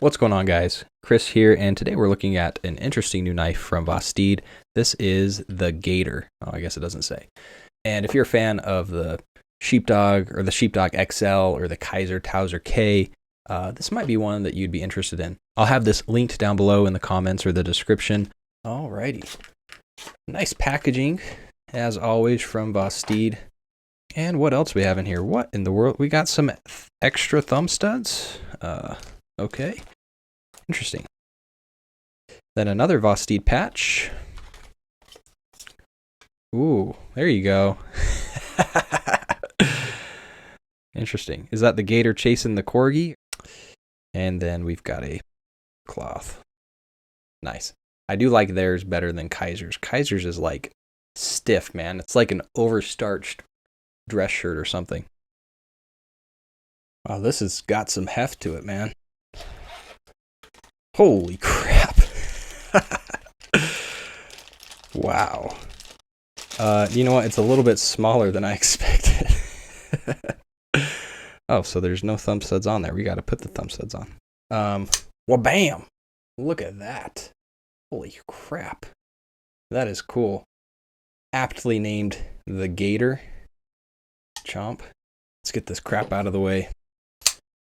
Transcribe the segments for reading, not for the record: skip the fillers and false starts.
What's going on, guys? Chris here, and today we're looking at an interesting new knife from VOSTEED. This is the Gator. Oh, I guess it doesn't say. And if you're a fan of the Sheepdog or the Sheepdog XL or the Kaiser Towser K, this might be one that you'd be interested in. I'll have this linked down below in the comments or the description. Alrighty. Nice packaging, as always, from VOSTEED. And what else we have in here? What in the world? We got some extra thumb studs. Okay. Interesting. Then another VOSTEED patch. Ooh, there you go. Interesting. Is that the Gator chasing the Corgi? And then we've got a cloth. Nice. I do like theirs better than Kaiser's. Kaiser's is like stiff, man. It's like an overstarched dress shirt or something. Wow, this has got some heft to it, man. Holy crap. Wow. You know what? It's a little bit smaller than I expected. Oh, so there's no thumb studs on there. We got to put the thumb studs on. Well, bam. Look at that. Holy crap. That is cool. Aptly named the Gator. Chomp. Let's get this crap out of the way.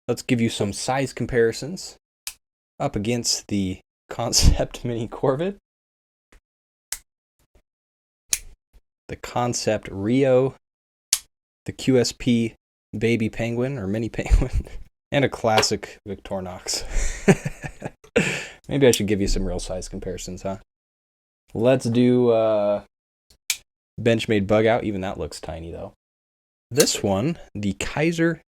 Let's give you some size comparisons up against the Concept Mini Corvid, the Concept Rio, the QSP Baby Penguin or Mini Penguin, and a classic Victorinox. Maybe I should give you some real size comparisons, huh? Let's do Benchmade Bug Out. Even that looks tiny, though. This one, the Kaiser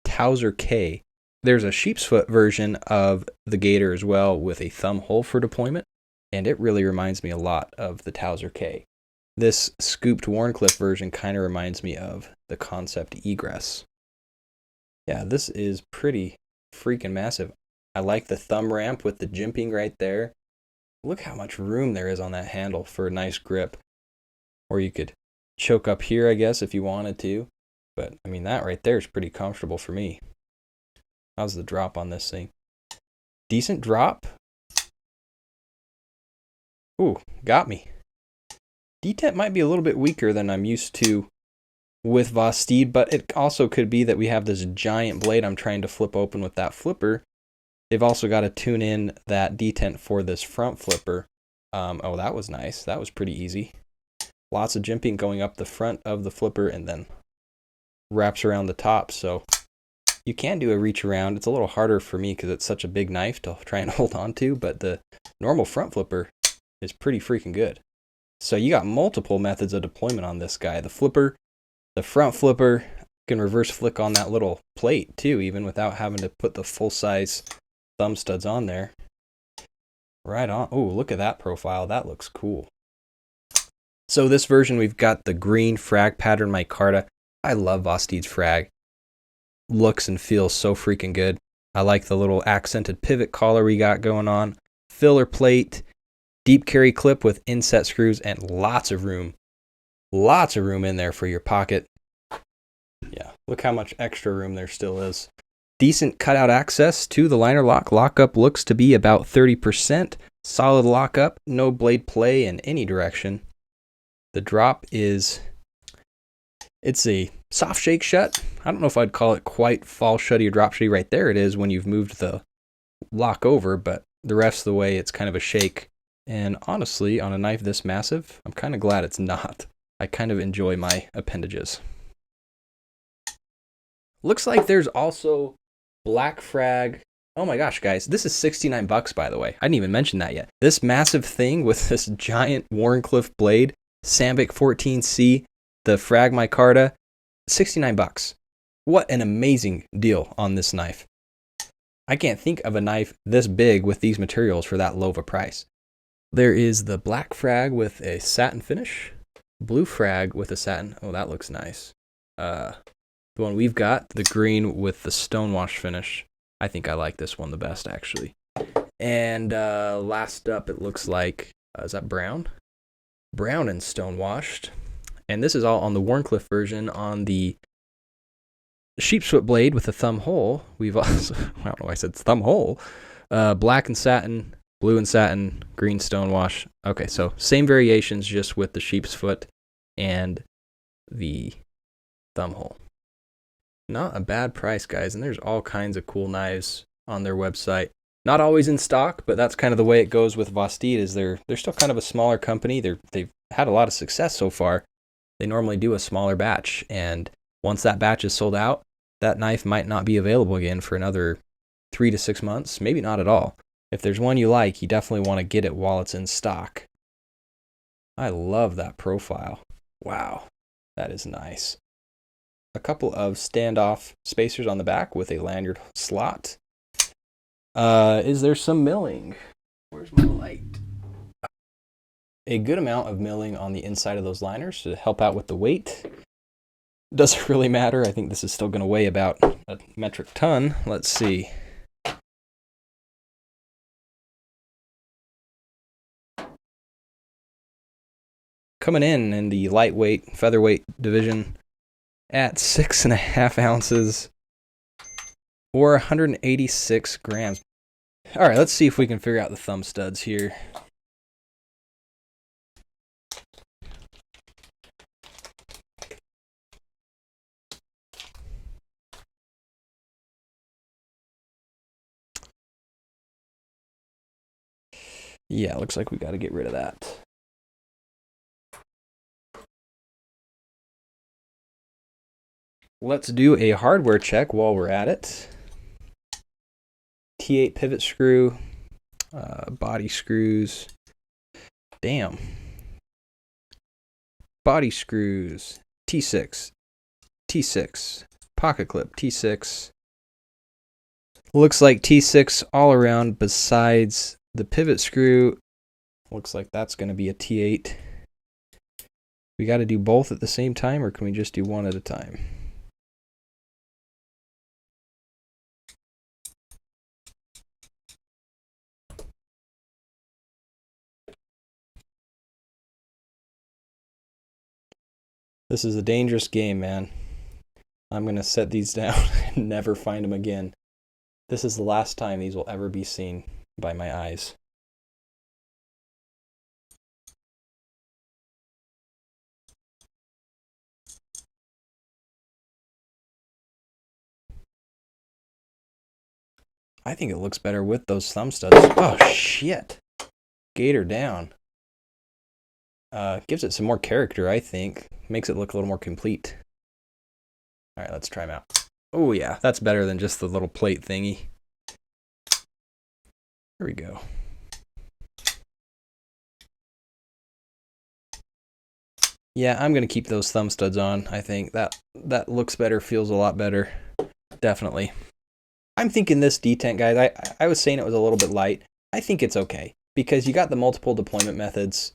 Towser K. There's a sheep's foot version of the Gator as well with a thumb hole for deployment, and it really reminds me a lot of the Towser K. This scooped Wharncliffe version kind of reminds me of the Concept Egress. Yeah, this is pretty freaking massive. I like the thumb ramp with the jimping right there. Look how much room there is on that handle for a nice grip. Or you could choke up here, I guess, if you wanted to. But, I mean, that right there is pretty comfortable for me. How's the drop on this thing? Decent drop. Ooh, got me. Detent might be a little bit weaker than I'm used to with VOSTEED, but it also could be that we have this giant blade I'm trying to flip open with that flipper. They've also got to tune in that detent for this front flipper. Oh, that was nice. That was pretty easy. Lots of jimping going up the front of the flipper and then wraps around the top. So you can do a reach around. It's a little harder for me because it's such a big knife to try and hold on to, but the normal front flipper is pretty freaking good. So you got multiple methods of deployment on this guy. The flipper, the front flipper, you can reverse flick on that little plate too, even without having to put the full size thumb studs on there. Right on. Oh, look at that profile. That looks cool. So this version, we've got the green frag pattern micarta. I love VOSTEED's frag. Looks and feels so freaking good. I like the little accented pivot collar we got going on. Filler plate, deep carry clip with inset screws, and lots of room. Lots of room in there for your pocket. Yeah, look how much extra room there still is. Decent cutout access to the liner lock. Lockup looks to be about 30%. Solid lockup, no blade play in any direction. The drop is, it's a soft shake shut. I don't know if I'd call it quite fall shutty or drop shutty. Right there it is when you've moved the lock over, but the rest of the way it's kind of a shake. And honestly, on a knife this massive, I'm kind of glad it's not. I kind of enjoy my appendages. Looks like there's also black frag. Oh my gosh, guys, this is 69 bucks, by the way. I didn't even mention that yet. This massive thing with this giant Wharncliffe blade, Sambic 14C, the frag micarta, 69 bucks. What an amazing deal on this knife. I can't think of a knife this big with these materials for that low of a price. There is the black frag with a satin finish, blue frag with a satin. Oh, that looks nice. The one we've got, the green with the stonewash finish. I think I like this one the best, actually. And last up, it looks like, is that brown? Brown and stonewashed. And this is all on the Wharncliffe version. On the sheep's foot blade with a thumb hole, we've also, I don't know why I said thumb hole. Black and satin, blue and satin, green stonewash. Okay, so same variations, just with the sheep's foot and the thumb hole. Not a bad price, guys, and there's all kinds of cool knives on their website. Not always in stock, but that's kind of the way it goes with VOSTEED. Is they're still kind of a smaller company. They've had a lot of success so far. They normally do a smaller batch, and once that batch is sold out, that knife might not be available again for another 3 to 6 months, maybe not at all. If there's one you like, you definitely want to get it while it's in stock. I love that profile. Wow, that is nice. A couple of standoff spacers on the back with a lanyard slot. Is there some milling? Where's my light? A good amount of milling on the inside of those liners to help out with the weight. Doesn't really matter. I think this is still going to weigh about a metric ton. Let's see. Coming in the lightweight, featherweight division at 6.5 ounces or 186 grams. All right, let's see if we can figure out the thumb studs here. Yeah, looks like we got to get rid of that. Let's do a hardware check while we're at it. T8 pivot screw, body screws. Damn. Body screws, T6, T6, pocket clip, T6. Looks like T6 all around besides the pivot screw. Looks like that's going to be a T8. We got to do both at the same time, or can we just do one at a time? This is a dangerous game, man. I'm going to set these down and never find them again. This is the last time these will ever be seen by my eyes. I think it looks better with those thumb studs. Oh, shit. Gator down. Gives it some more character, I think. Makes it look a little more complete. All right, let's try them out. Oh, yeah, that's better than just the little plate thingy. There we go. Yeah, I'm going to keep those thumb studs on. I think that looks better, feels a lot better. Definitely. I'm thinking this detent, guys, I was saying it was a little bit light. I think it's okay because you got the multiple deployment methods.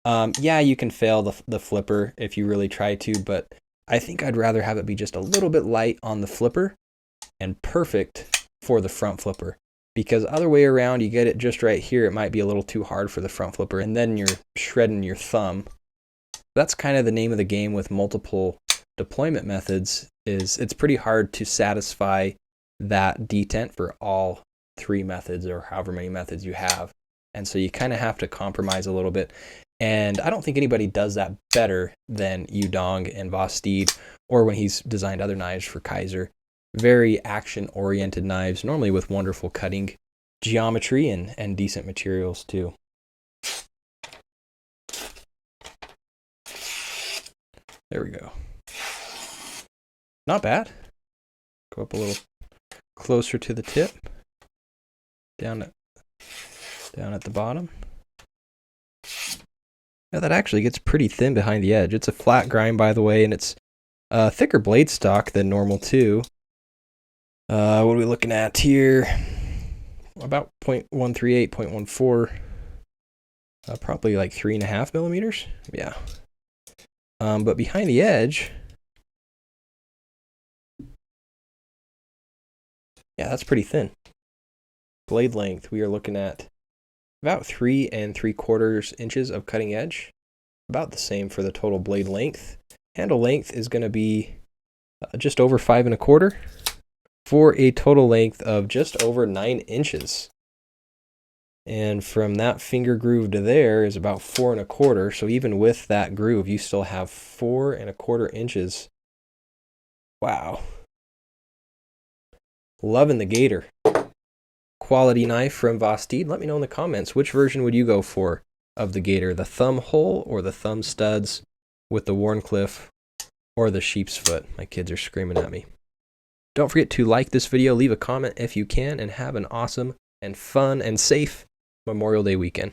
Yeah, you can fail the flipper if you really try to, but I think I'd rather have it be just a little bit light on the flipper and perfect for the front flipper. Because other way around, you get it just right here, it might be a little too hard for the front flipper, and then you're shredding your thumb. That's kind of the name of the game with multiple deployment methods, is it's pretty hard to satisfy that detent for all 3 methods or however many methods you have. And so you kind of have to compromise a little bit. And I don't think anybody does that better than Yudong and VOSTEED, or when he's designed other knives for Kaiser. Very action-oriented knives, normally with wonderful cutting geometry and decent materials too. There we go. Not bad. Go up a little closer to the tip. Down at the bottom. Yeah, that actually gets pretty thin behind the edge. It's a flat grind, by the way, and it's a thicker blade stock than normal too. What are we looking at here? About 0.138, 0.14. Probably like 3.5 millimeters. Yeah. But behind the edge, yeah, that's pretty thin. Blade length, we are looking at about 3 3/4 inches of cutting edge. About the same for the total blade length. Handle length is going to be just over 5 1/4 for a total length of just over 9 inches. And from that finger groove to there is about 4¼ So even with that groove, you still have 4¼ inches. Wow. Loving the gator. Quality knife from VOSTEED. Let me know in the comments, which version would you go for of the gator? The thumb hole or the thumb studs with the Wharncliffe or the sheep's foot? My kids are screaming at me. Don't forget to like this video, leave a comment if you can, and have an awesome and fun and safe Memorial Day weekend.